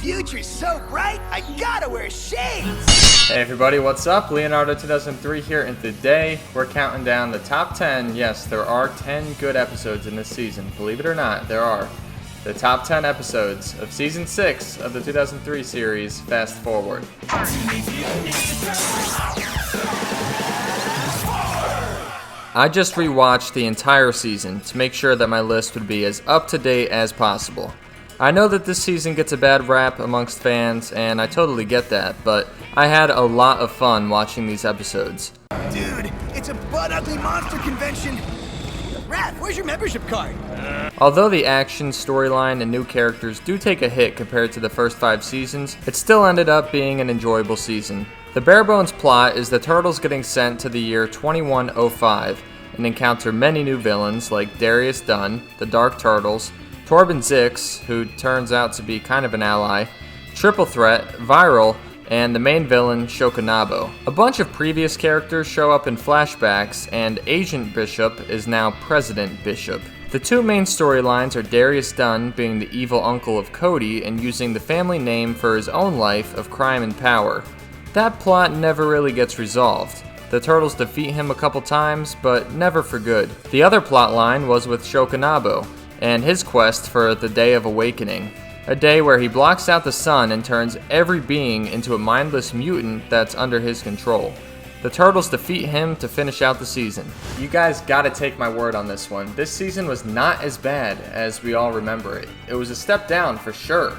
future's so bright, I gotta wear shades! Hey everybody, what's up? Leonardo 2003 here, and today we're counting down the top 10. Yes, there are 10 good episodes in this season. Believe it or not, there are. The top 10 episodes of Season 6 of the 2003 series, Fast Forward. I just rewatched the entire season to make sure that my list would be as up-to-date as possible. I know that this season gets a bad rap amongst fans, and I totally get that, but I had a lot of fun watching these episodes. Dude, it's a butt-ugly monster convention! Raph, where's your membership card? Although the action, storyline, and new characters do take a hit compared to the first 5 seasons, it still ended up being an enjoyable season. The bare-bones plot is the Turtles getting sent to the year 2105 and encounter many new villains like Darius Dunn, the Dark Turtles, Torben Zix, who turns out to be kind of an ally, Triple Threat, Viral, and the main villain, Shokunabo. A bunch of previous characters show up in flashbacks, and Agent Bishop is now President Bishop. The two main storylines are Darius Dunn being the evil uncle of Cody and using the family name for his own life of crime and power. That plot never really gets resolved. The Turtles defeat him a couple times, but never for good. The other plot line was with Shokunabo and his quest for the Day of Awakening, a day where he blocks out the sun and turns every being into a mindless mutant that's under his control. The Turtles defeat him to finish out the season. You guys gotta take my word on this one. This season was not as bad as we all remember it. It was a step down for sure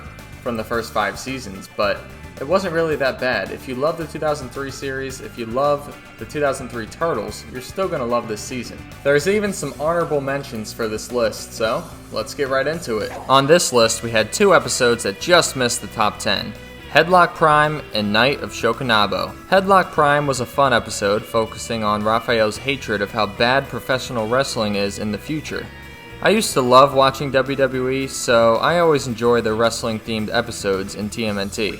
from the first 5 seasons, but it wasn't really that bad. If you love the 2003 series, if you love the 2003 Turtles, you're still gonna love this season. There's even some honorable mentions for this list, so let's get right into it. On this list, we had 2 episodes that just missed the top 10. Headlock Prime and Night of Shokunabo. Headlock Prime was a fun episode focusing on Raphael's hatred of how bad professional wrestling is in the future. I used to love watching WWE, so I always enjoy the wrestling-themed episodes in TMNT.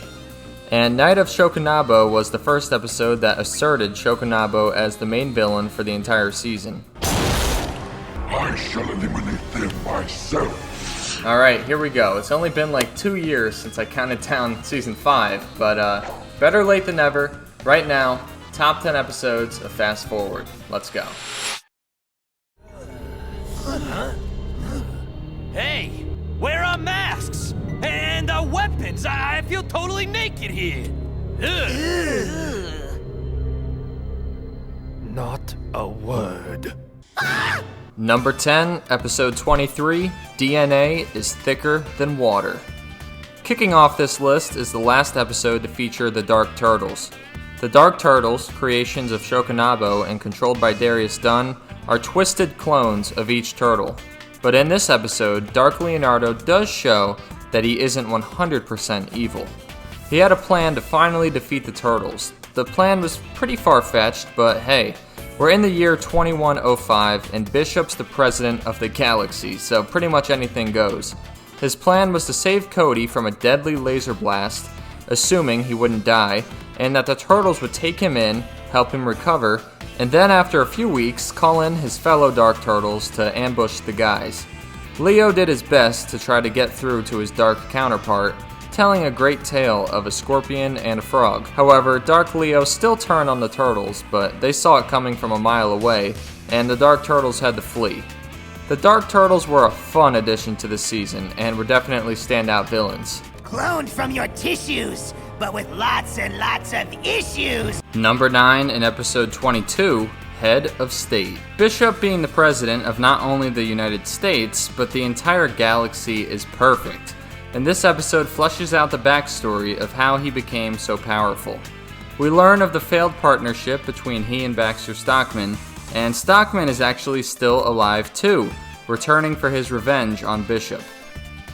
And Night of Shokunabo was the first episode that asserted Shokunabo as the main villain for the entire season. I shall eliminate them myself. Alright, here we go. It's only been like 2 years since I counted down Season 5, but better late than never. Right now, top 10 episodes of Fast Forward. Let's go. Hey, where are masks? And weapons? I feel totally naked here. Ugh. Not a word. Number 10, Episode 23, DNA is Thicker Than Water. Kicking off this list is the last episode to feature the Dark Turtles. The Dark Turtles, creations of Shokunabo and controlled by Darius Dunn, are twisted clones of each turtle. But in this episode, Dark Leonardo does show that he isn't 100% evil. He had a plan to finally defeat the Turtles. The plan was pretty far-fetched, but hey, we're in the year 2105 and Bishop's the president of the galaxy, so pretty much anything goes. His plan was to save Cody from a deadly laser blast, assuming he wouldn't die, and that the Turtles would take him in, help him recover, and then after a few weeks, call in his fellow Dark Turtles to ambush the guys. Leo did his best to try to get through to his Dark counterpart, telling a great tale of a scorpion and a frog. However, Dark Leo still turned on the Turtles, but they saw it coming from a mile away, and the Dark Turtles had to flee. The Dark Turtles were a fun addition to the season, and were definitely standout villains. Cloned from your tissues, but with lots and lots of issues! Number 9 in episode 22, Head of State. Bishop being the president of not only the United States, but the entire galaxy is perfect. And this episode fleshes out the backstory of how he became so powerful. We learn of the failed partnership between he and Baxter Stockman, and Stockman is actually still alive too, returning for his revenge on Bishop.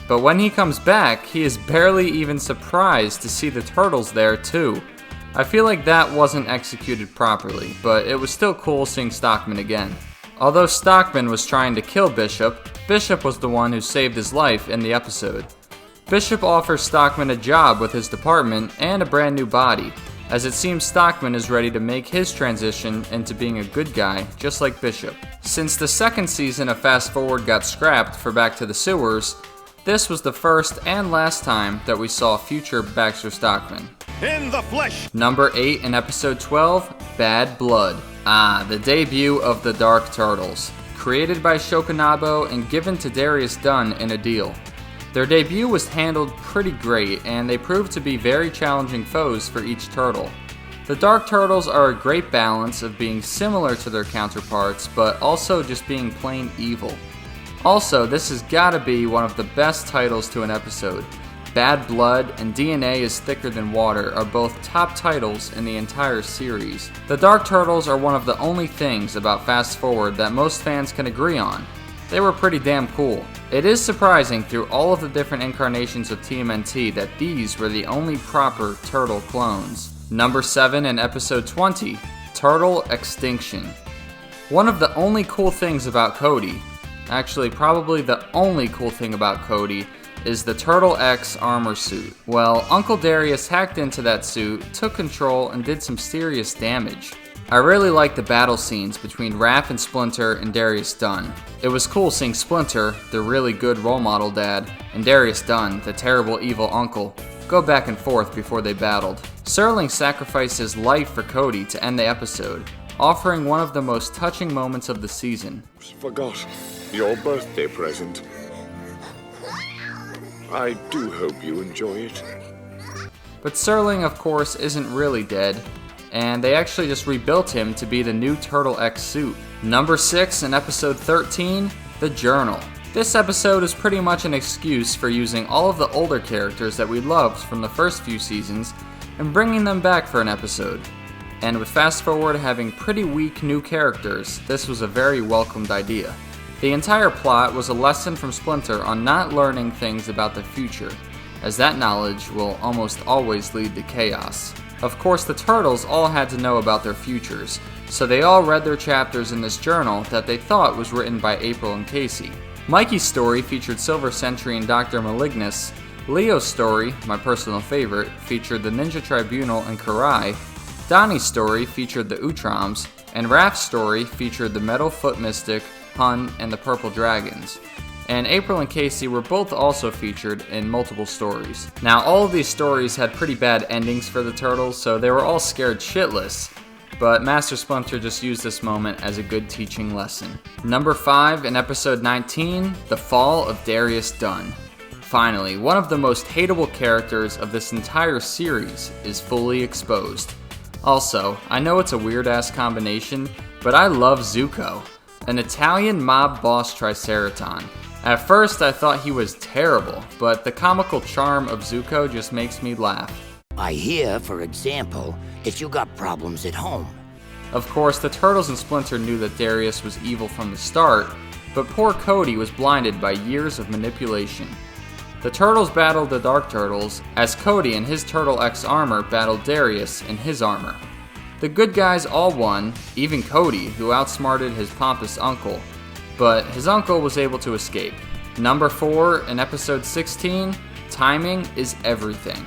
But when he comes back, he is barely even surprised to see the Turtles there too. I feel like that wasn't executed properly, but it was still cool seeing Stockman again. Although Stockman was trying to kill Bishop, Bishop was the one who saved his life in the episode. Bishop offers Stockman a job with his department and a brand new body, as it seems Stockman is ready to make his transition into being a good guy, just like Bishop. Since the second season of Fast Forward got scrapped for Back to the Sewers, This was the first and last time that we saw future Baxter Stockman. In the flesh! Number 8 in episode 12, Bad Blood. The debut of the Dark Turtles. Created by Shokunabo and given to Darius Dunn in a deal. Their debut was handled pretty great, and they proved to be very challenging foes for each turtle. The Dark Turtles are a great balance of being similar to their counterparts, but also just being plain evil. Also, this has gotta be one of the best titles to an episode. Bad Blood and DNA is Thicker Than Water are both top titles in the entire series. The Dark Turtles are one of the only things about Fast Forward that most fans can agree on. They were pretty damn cool. It is surprising through all of the different incarnations of TMNT that these were the only proper turtle clones. Number 7 in episode 20, Turtle Extinction. One of the only cool things about Cody, actually probably the only cool thing about Cody, is the Turtle X armor suit. Well, Uncle Darius hacked into that suit, took control, and did some serious damage. I really liked the battle scenes between Raph and Splinter and Darius Dunn. It was cool seeing Splinter, the really good role model dad, and Darius Dunn, the terrible evil uncle, go back and forth before they battled. Serling sacrificed his life for Cody to end the episode, offering one of the most touching moments of the season. Forgot your birthday present. I do hope you enjoy it. But Serling, of course, isn't really dead, and they actually just rebuilt him to be the new Turtle X suit. Number 6 in episode 13, The Journal. This episode is pretty much an excuse for using all of the older characters that we loved from the first few seasons and bringing them back for an episode. And with Fast Forward having pretty weak new characters, this was a very welcomed idea. The entire plot was a lesson from Splinter on not learning things about the future, as that knowledge will almost always lead to chaos. Of course, the Turtles all had to know about their futures, so they all read their chapters in this journal that they thought was written by April and Casey. Mikey's story featured Silver Sentry and Dr. Malignus. Leo's story, my personal favorite, featured the Ninja Tribunal and Karai. Donnie's story featured the Utroms, and Raph's story featured the Metal Foot Mystic, Hun, and the Purple Dragons. And April and Casey were both also featured in multiple stories. Now, all of these stories had pretty bad endings for the Turtles, so they were all scared shitless, but Master Splinter just used this moment as a good teaching lesson. Number 5 in episode 19, The Fall of Darius Dunn. Finally, one of the most hateable characters of this entire series is fully exposed. Also, I know it's a weird-ass combination, but I love Zuko, an Italian mob boss Triceraton. At first, I thought he was terrible, but the comical charm of Zuko just makes me laugh. I hear, for example, that you got problems at home. Of course, the Turtles and Splinter knew that Darius was evil from the start, but poor Cody was blinded by years of manipulation. The Turtles battled the Dark Turtles, as Cody in his Turtle X armor battled Darius in his armor. The good guys all won, even Cody, who outsmarted his pompous uncle, but his uncle was able to escape. Number 4 in episode 16, Timing is Everything.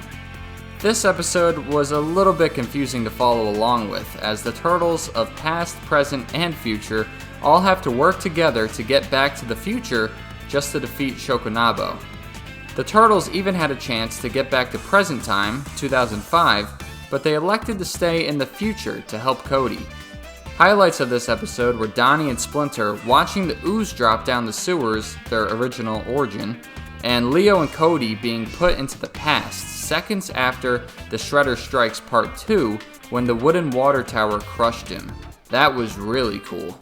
This episode was a little bit confusing to follow along with, as the Turtles of past, present, and future all have to work together to get back to the future just to defeat Shokunabo. The Turtles even had a chance to get back to present time, 2005, but they elected to stay in the future to help Cody. Highlights of this episode were Donnie and Splinter watching the ooze drop down the sewers, their original origin, and Leo and Cody being put into the past, seconds after the Shredder Strikes Part 2, when the wooden water tower crushed him. That was really cool.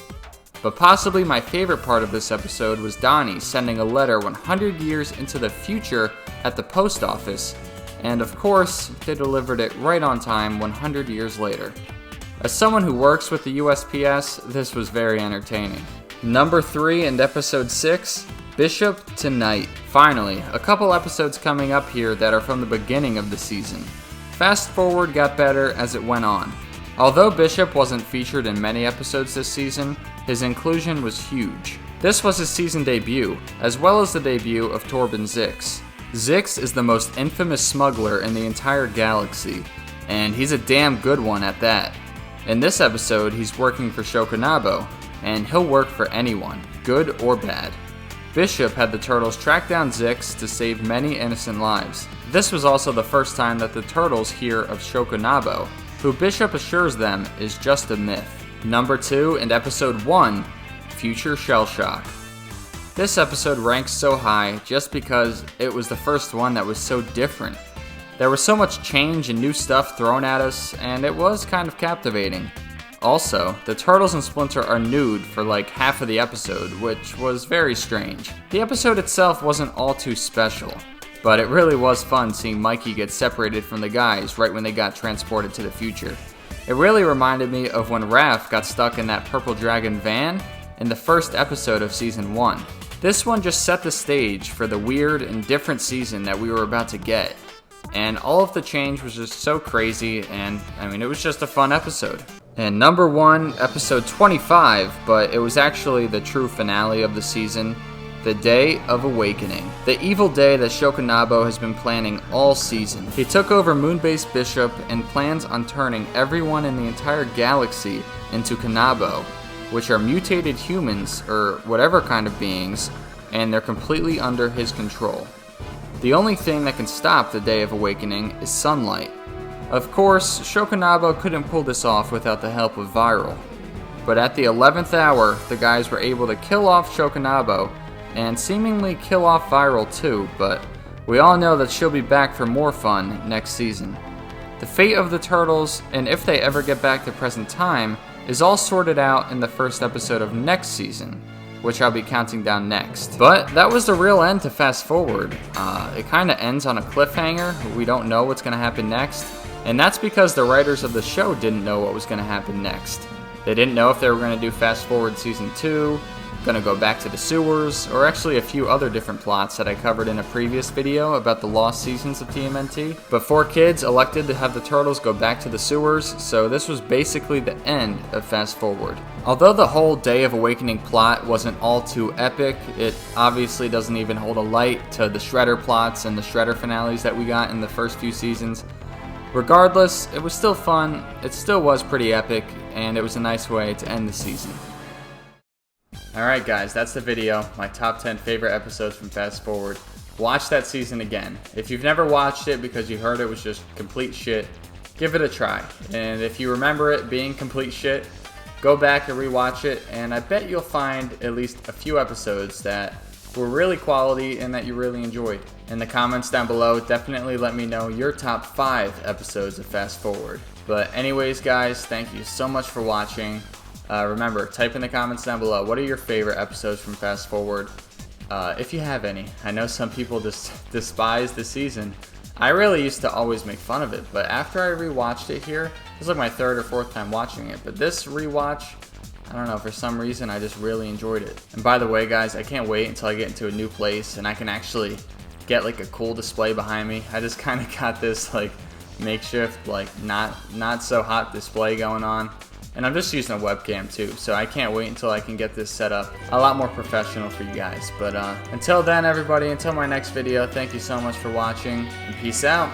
But possibly my favorite part of this episode was Donnie sending a letter 100 years into the future at the post office, and of course, they delivered it right on time 100 years later. As someone who works with the USPS, this was very entertaining. Number 3 in episode 6, Bishop to Knight. Finally, a couple episodes coming up here that are from the beginning of the season. Fast Forward got better as it went on. Although Bishop wasn't featured in many episodes this season, his inclusion was huge. This was his season debut, as well as the debut of Torben Zix. Zix is the most infamous smuggler in the entire galaxy, and he's a damn good one at that. In this episode, he's working for Shokunabo, and he'll work for anyone, good or bad. Bishop had the Turtles track down Zix to save many innocent lives. This was also the first time that the Turtles hear of Shokunabo, who Bishop assures them is just a myth. Number 2 in Episode 1, Future Shell Shock. This episode ranks so high just because it was the first one that was so different. There was so much change and new stuff thrown at us, and it was kind of captivating. Also, the Turtles and Splinter are nude for like half of the episode, which was very strange. The episode itself wasn't all too special, but it really was fun seeing Mikey get separated from the guys right when they got transported to the future. It really reminded me of when Raph got stuck in that Purple Dragon van in the first episode of Season 1. This one just set the stage for the weird and different season that we were about to get. And all of the change was just so crazy, and it was just a fun episode. And number 1, episode 25, but it was actually the true finale of the season, The Day of Awakening. The evil day that Shokunabo has been planning all season. He took over Moonbase Bishop and plans on turning everyone in the entire galaxy into Kanabo, which are mutated humans, or whatever kind of beings, and they're completely under his control. The only thing that can stop the Day of Awakening is sunlight. Of course, Shokunabo couldn't pull this off without the help of Viral. But at the 11th hour, the guys were able to kill off Shokunabo, and seemingly kill off Viral too, but we all know that she'll be back for more fun next season. The fate of the Turtles, and if they ever get back to present time, is all sorted out in the first episode of next season, which I'll be counting down next. But that was the real end to Fast Forward. It kinda ends on a cliffhanger. We don't know what's gonna happen next. And that's because the writers of the show didn't know what was going to happen next. They didn't know if they were going to do Fast Forward Season 2, going to go back to the sewers, or actually a few other different plots that I covered in a previous video about the lost seasons of TMNT. But 4Kids elected to have the Turtles go back to the sewers, so this was basically the end of Fast Forward. Although the whole Day of Awakening plot wasn't all too epic, it obviously doesn't even hold a light to the Shredder plots and the Shredder finales that we got in the first few seasons. Regardless, it was still fun, it still was pretty epic, and it was a nice way to end the season. Alright guys, that's the video, my top 10 favorite episodes from Fast Forward. Watch that season again. If you've never watched it because you heard it was just complete shit, give it a try. And if you remember it being complete shit, go back and rewatch it, and I bet you'll find at least a few episodes that were really quality and that you really enjoyed. In the comments down below, definitely let me know your top 5 episodes of Fast Forward. But anyways guys, thank you so much for watching. Remember, type in the comments down below, what are your favorite episodes from Fast Forward? If you have any. I know some people just despise the season. I really used to always make fun of it, but after I rewatched it here, it was like my 3rd or 4th time watching it, but this rewatch, I don't know, for some reason I just really enjoyed it. And by the way guys, I can't wait until I get into a new place and I can actually get like a cool display behind me. I just kind of got this like makeshift, like not so hot display going on. And I'm just using a webcam too, so I can't wait until I can get this set up a lot more professional for you guys. But until then everybody, until my next video, thank you so much for watching and peace out.